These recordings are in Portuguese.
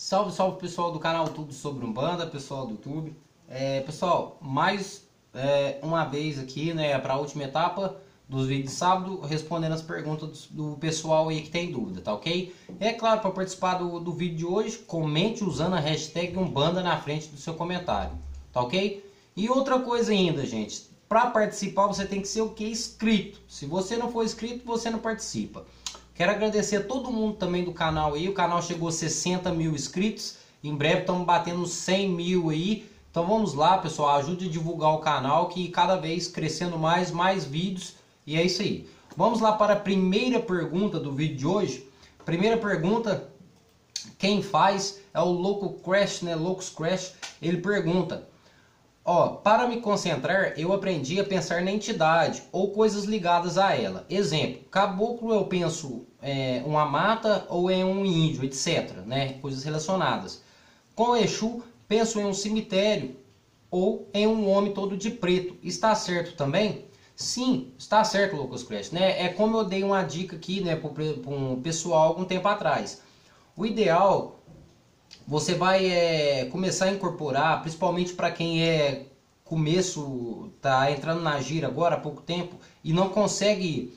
Salve, salve pessoal do canal Tudo sobre Umbanda, pessoal do YouTube. Pessoal, mais uma vez aqui, né, para a última etapa dos vídeos de sábado, respondendo as perguntas do pessoal aí que tem dúvida, tá ok? É claro, para participar do vídeo de hoje, comente usando a hashtag Umbanda na frente do seu comentário, tá ok? E outra coisa ainda, gente, para participar você tem que ser o que? Inscrito. Se você não for inscrito, você não participa. Quero agradecer a todo mundo também do canal aí. O canal chegou a 60 mil inscritos. Em breve estamos batendo 100 mil aí. Então vamos lá, pessoal. Ajude a divulgar o canal, que cada vez crescendo mais vídeos. E é isso aí. Vamos lá para a primeira pergunta do vídeo de hoje. Primeira pergunta, quem faz é o Louco Crash, né? Loucos Crash. Ele pergunta: para me concentrar, eu aprendi a pensar na entidade ou coisas ligadas a ela. Exemplo, caboclo eu penso uma mata ou em um índio, etc. Né? Coisas relacionadas. Com Exu, penso em um cemitério ou em um homem todo de preto. Está certo também? Sim, está certo, Lucas Crash. Né? É como eu dei uma dica aqui, né, para um pessoal algum tempo atrás. O ideal, você vai começar a incorporar, principalmente para quem tá entrando na gira agora há pouco tempo e não consegue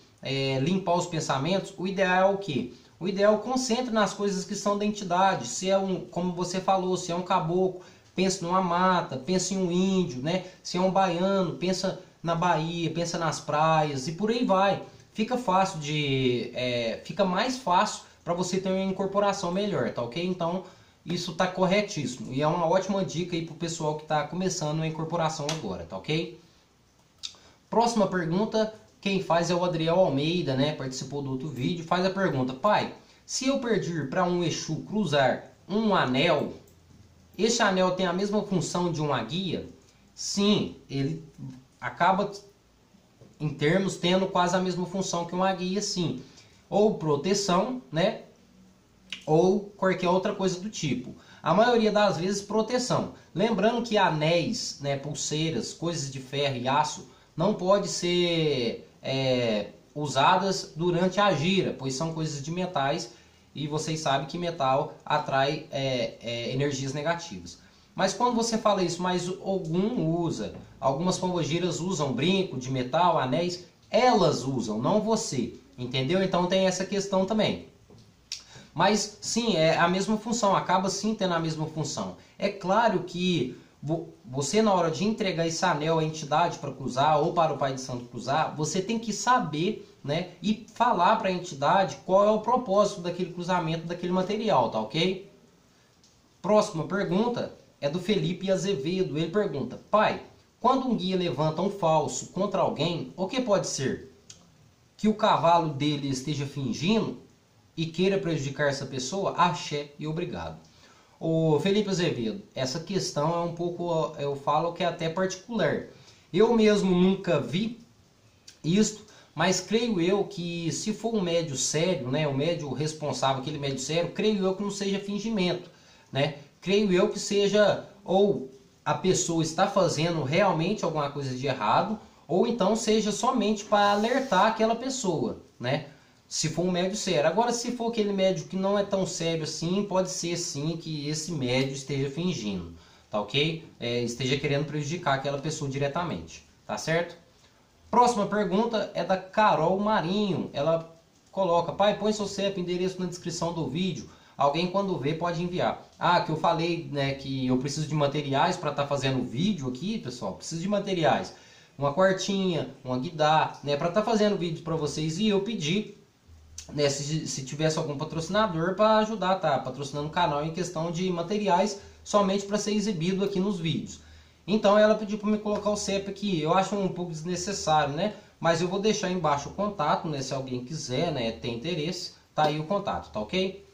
limpar os pensamentos. O ideal é o quê? O ideal, concentre nas coisas que são da entidade. Se é como você falou, se é um caboclo, pensa numa mata, pensa em um índio, né? Se é um baiano, pensa na Bahia, pensa nas praias e por aí vai. Fica fácil fica mais fácil para você ter uma incorporação melhor, tá ok? Então isso tá corretíssimo e é uma ótima dica aí pro pessoal que tá começando a incorporação agora, tá ok? Próxima pergunta, quem faz é o Adriel Almeida, né? Participou do outro vídeo, faz a pergunta: pai, se eu pedir para um Exu cruzar um anel, este anel tem a mesma função de uma guia? Sim, ele acaba em termos tendo quase a mesma função que uma guia, sim. Ou proteção, né? Ou qualquer outra coisa do tipo. A maioria das vezes proteção. Lembrando que anéis, né, pulseiras, coisas de ferro e aço não pode ser usadas durante a gira, pois são coisas de metais e vocês sabem que metal atrai energias negativas. Mas quando você fala isso, mas algum usa, algumas pombogiras usam brinco de metal, anéis, elas usam, não você, entendeu? Então tem essa questão também. Mas sim, é a mesma função, acaba sim tendo a mesma função. É claro que você, na hora de entregar esse anel à entidade para cruzar ou para o Pai de Santo cruzar, você tem que saber, né, e falar para a entidade qual é o propósito daquele cruzamento, daquele material, tá ok? Próxima pergunta é do Felipe Azevedo. Ele pergunta: pai, quando um guia levanta um falso contra alguém, o que pode ser? Que o cavalo dele esteja fingindo e queira prejudicar essa pessoa? Axé e obrigado. O Felipe Azevedo, essa questão é um pouco, eu falo que é até particular. Eu mesmo nunca vi isto, mas creio eu que se for um médio sério, né, o médio responsável, aquele médio sério, creio eu que não seja fingimento, né? Creio eu que seja ou a pessoa está fazendo realmente alguma coisa de errado, ou então seja somente para alertar aquela pessoa, né? Se for um médio sério. Agora, se for aquele médio que não é tão sério assim, pode ser sim que esse médio esteja fingindo, tá ok? Esteja querendo prejudicar aquela pessoa diretamente, tá certo? Próxima pergunta é da Carol Marinho. Ela coloca: pai, põe seu CEP, endereço na descrição do vídeo. Alguém quando vê pode enviar. Que eu falei, né, que eu preciso de materiais para estar fazendo o vídeo aqui, pessoal. Preciso de materiais. Uma quartinha, uma guidar, né, para estar fazendo vídeo para vocês. E eu pedi, né, se tivesse algum patrocinador para ajudar, tá patrocinando o canal em questão de materiais somente para ser exibido aqui nos vídeos. Então ela pediu para me colocar o CEP aqui. Eu acho um pouco desnecessário, né? Mas eu vou deixar embaixo o contato, né, se alguém quiser, né, ter interesse, tá aí o contato, tá ok?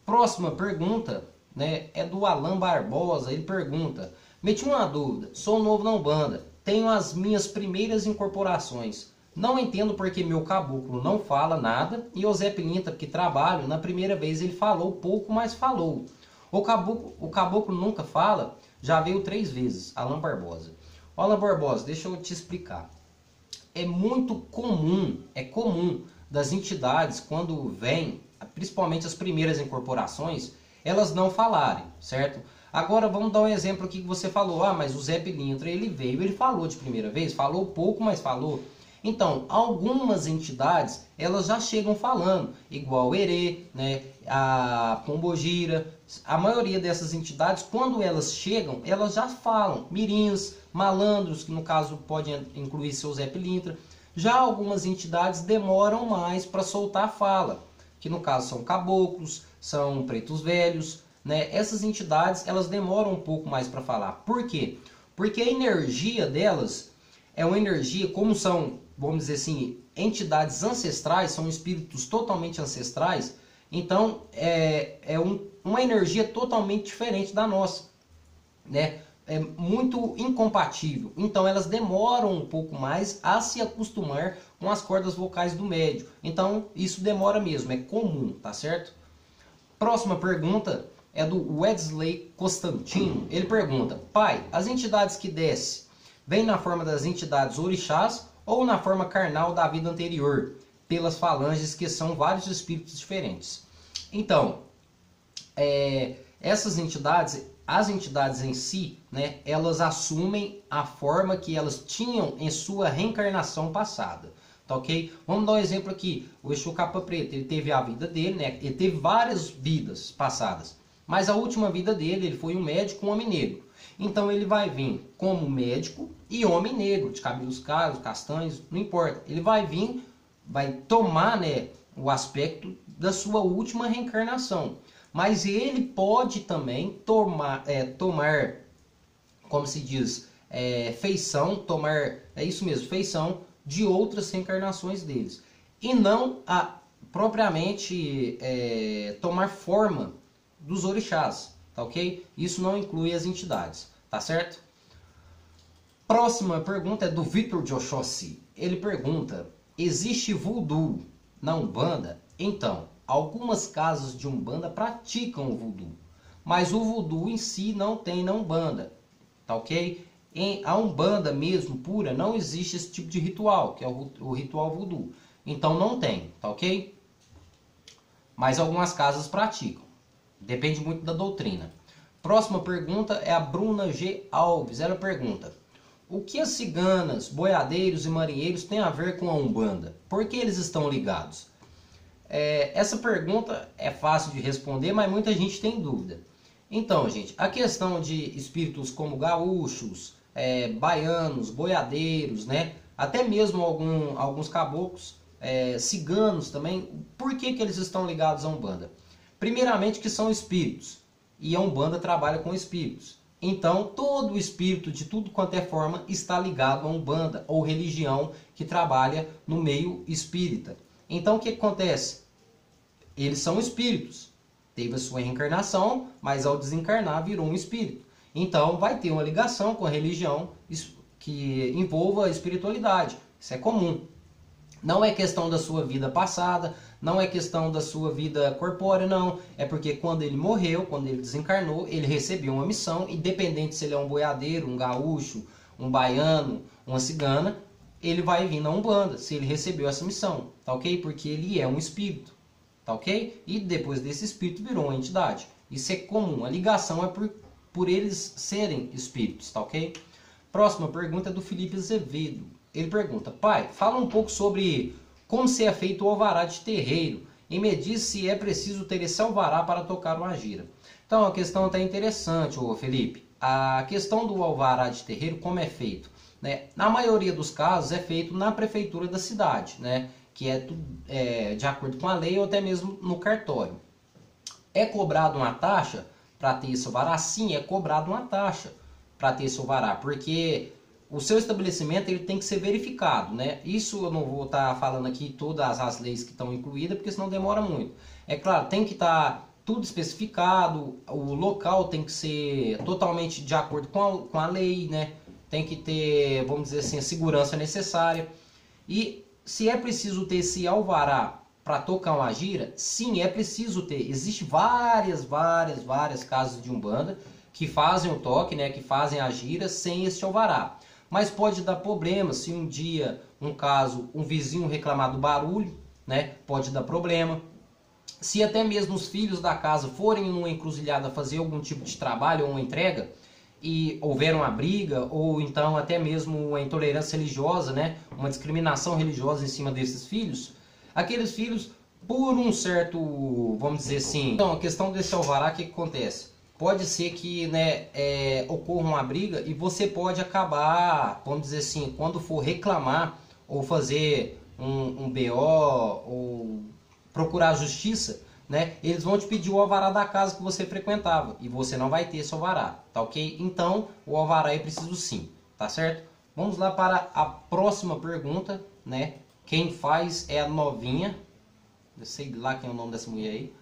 Próxima pergunta, né, é do Alan Barbosa. Ele pergunta: meti uma dúvida, sou novo na Umbanda, tenho as minhas primeiras incorporações. Não entendo porque meu caboclo não fala nada e o Zé Pilintra, que trabalho, na primeira vez ele falou pouco, mas falou. O caboclo nunca fala, já veio 3 vezes. Alan Barbosa. Alan Barbosa, deixa eu te explicar. É muito comum, das entidades, quando vêm, principalmente as primeiras incorporações, elas não falarem, certo? Agora vamos dar um exemplo aqui que você falou, mas o Zé Pilintra, ele veio, ele falou de primeira vez, falou pouco, mas falou. Então, algumas entidades, elas já chegam falando, igual o Herê, né, a Pombogira, a maioria dessas entidades, quando elas chegam, elas já falam, mirins, malandros, que no caso pode incluir seu Zé Pilintra. Já algumas entidades demoram mais para soltar a fala, que no caso são caboclos, são pretos velhos, né? Essas entidades, elas demoram um pouco mais para falar. Por quê? Porque a energia delas é uma energia, como são, vamos dizer assim, entidades ancestrais, são espíritos totalmente ancestrais, então uma energia totalmente diferente da nossa, né? É muito incompatível. Então elas demoram um pouco mais a se acostumar com as cordas vocais do médium. Então isso demora mesmo, é comum, tá certo? Próxima pergunta é do Wesley Constantino. Ele pergunta: pai, as entidades que descem vêm na forma das entidades orixás ou na forma carnal da vida anterior, pelas falanges que são vários espíritos diferentes? Então, essas entidades, as entidades em si, né, elas assumem a forma que elas tinham em sua reencarnação passada, tá ok? Vamos dar um exemplo aqui, o Exu Capa Preta, ele teve a vida dele, né, ele teve várias vidas passadas, mas a última vida dele, ele foi um médico, um homem negro. Então ele vai vir como médico e homem negro, de cabelos claros, castanhos, não importa. Ele vai vir, vai tomar, né, o aspecto da sua última reencarnação. Mas ele pode também tomar, como se diz, feição, tomar, é isso mesmo, feição de outras reencarnações deles. E não propriamente tomar forma dos orixás, tá ok? Isso não inclui as entidades, tá certo? Próxima pergunta é do Victor de Oxóssi. Ele pergunta: existe voodoo na Umbanda? Então, algumas casas de Umbanda praticam o voodoo, mas o voodoo em si não tem na Umbanda, tá ok? A Umbanda mesmo, pura, não existe esse tipo de ritual, que é o ritual voodoo. Então não tem, tá ok? Mas algumas casas praticam. Depende muito da doutrina. Próxima pergunta é a Bruna G. Alves. Ela pergunta: o que as ciganas, boiadeiros e marinheiros têm a ver com a Umbanda? Por que eles estão ligados? Essa pergunta é fácil de responder, mas muita gente tem dúvida. Então, gente, a questão de espíritos como gaúchos, baianos, boiadeiros, né? Até mesmo alguns caboclos, ciganos também, por que eles estão ligados à Umbanda? Primeiramente que são espíritos, e a Umbanda trabalha com espíritos. Então, todo espírito, de tudo quanto é forma, está ligado à Umbanda, ou religião que trabalha no meio espírita. Então, o que acontece? Eles são espíritos. Teve a sua reencarnação, mas ao desencarnar virou um espírito. Então, vai ter uma ligação com a religião que envolva a espiritualidade. Isso é comum. Não é questão da sua vida passada, não é questão da sua vida corpórea, não. É porque quando ele morreu, quando ele desencarnou, ele recebeu uma missão, independente se ele é um boiadeiro, um gaúcho, um baiano, uma cigana, ele vai vir na Umbanda, se ele recebeu essa missão, tá ok? Porque ele é um espírito, tá ok? E depois desse espírito virou uma entidade. Isso é comum, a ligação é por eles serem espíritos, tá ok? Próxima pergunta é do Felipe Azevedo. Ele pergunta: pai, fala um pouco sobre como se é feito o alvará de terreiro e me diz se é preciso ter esse alvará para tocar uma gira. Então, a questão está interessante, ô Felipe. A questão do alvará de terreiro, como é feito? Né? Na maioria dos casos é feito na prefeitura da cidade, né? Que é de acordo com a lei ou até mesmo no cartório. É cobrado uma taxa para ter esse alvará? Sim, é cobrado uma taxa para ter esse alvará, porque o seu estabelecimento ele tem que ser verificado, né? Isso eu não vou estar falando aqui todas as leis que estão incluídas, porque senão demora muito. É claro, tem que estar tudo especificado, o local tem que ser totalmente de acordo com a lei, né? Tem que ter, vamos dizer assim, a segurança necessária. E se é preciso ter esse alvará para tocar uma gira, sim, é preciso ter. Existem várias casas de Umbanda que fazem o toque, né? Que fazem a gira sem esse alvará. Mas pode dar problema se um dia, um vizinho reclamar do barulho, né? Pode dar problema. Se até mesmo os filhos da casa forem numa encruzilhada fazer algum tipo de trabalho ou uma entrega e houver uma briga ou então até mesmo uma intolerância religiosa, né, uma discriminação religiosa em cima desses filhos, aqueles filhos, por um certo, vamos dizer assim, então a questão desse alvará, o que acontece? Pode ser que, né, ocorra uma briga e você pode acabar, vamos dizer assim, quando for reclamar ou fazer um BO ou procurar a justiça, né, eles vão te pedir o alvará da casa que você frequentava e você não vai ter esse alvará, tá ok? Então o alvará é preciso sim, tá certo? Vamos lá para a próxima pergunta, né? Quem faz é a novinha, eu sei lá quem é o nome dessa mulher aí.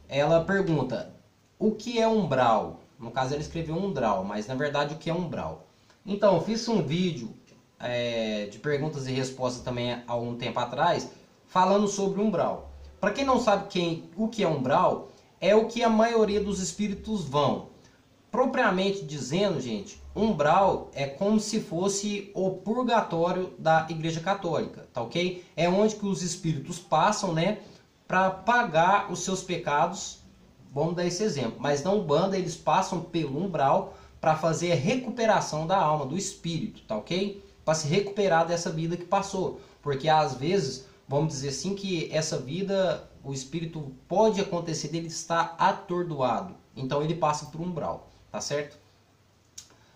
Ela pergunta: o que é umbral? No caso ela escreveu umbral, mas na verdade o que é umbral? Então eu fiz um vídeo de perguntas e respostas também há um tempo atrás, falando sobre umbral. Para quem não sabe o que é umbral, é o que a maioria dos espíritos vão. Propriamente dizendo, gente, umbral é como se fosse o purgatório da Igreja Católica, tá ok? É onde que os espíritos passam, né, para pagar os seus pecados. Vamos dar esse exemplo. Mas na Umbanda eles passam pelo umbral para fazer a recuperação da alma, do espírito, tá ok? Para se recuperar dessa vida que passou. Porque às vezes, vamos dizer assim, que essa vida, o espírito pode acontecer dele estar atordoado. Então ele passa por umbral, tá certo?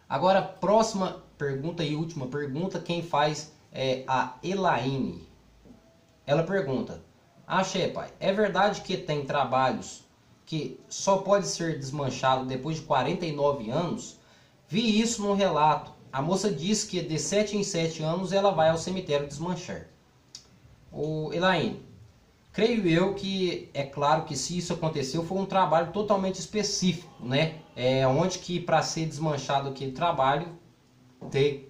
Agora, próxima pergunta e última pergunta, quem faz é a Elaine. Ela pergunta: Axé, pai, é verdade que tem trabalhos que só pode ser desmanchado depois de 49 anos? Vi isso num relato. A moça diz que de 7 em 7 anos ela vai ao cemitério desmanchar. Ô, Elaine, creio eu que é claro que se isso aconteceu foi um trabalho totalmente específico, né? Onde que para ser desmanchado aquele trabalho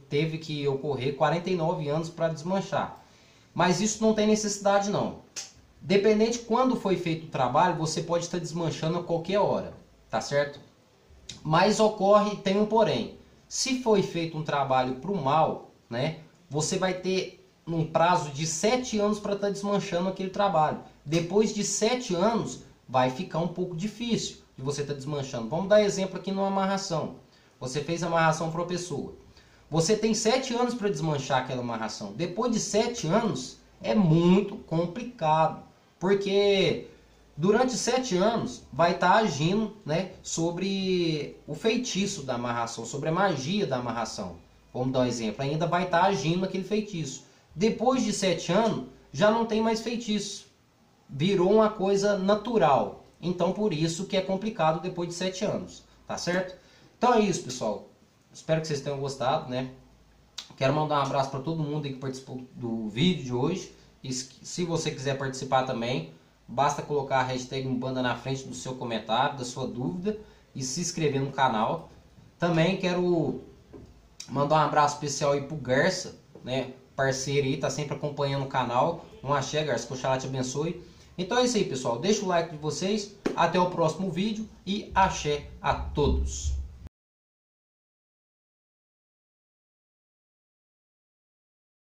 teve que ocorrer 49 anos para desmanchar. Mas isso não tem necessidade não. Dependente de quando foi feito o trabalho, você pode estar desmanchando a qualquer hora, tá certo? Mas ocorre, tem um porém. Se foi feito um trabalho para o mal, né, você vai ter um prazo de 7 anos para estar desmanchando aquele trabalho. Depois de 7 anos, vai ficar um pouco difícil de você estar desmanchando. Vamos dar exemplo aqui numa amarração. Você fez a amarração para uma pessoa. Você tem 7 anos para desmanchar aquela amarração. Depois de 7 anos, é muito complicado. Porque durante 7 anos vai estar agindo, né, sobre o feitiço da amarração, sobre a magia da amarração. Vamos dar um exemplo, ainda vai estar agindo aquele feitiço. Depois de 7 anos, já não tem mais feitiço. Virou uma coisa natural. Então por isso que é complicado depois de 7 anos, tá certo? Então é isso, pessoal. Espero que vocês tenham gostado, né? Quero mandar um abraço para todo mundo aí que participou do vídeo de hoje. E se você quiser participar também, basta colocar a hashtag Umbanda na frente do seu comentário, da sua dúvida e se inscrever no canal. Também quero mandar um abraço especial aí pro Garça, né, parceiro aí, tá sempre acompanhando o canal. Um axé, Garça, que Oxalá te abençoe. Então é isso aí, pessoal. Deixa o like de vocês, até o próximo vídeo e axé a todos.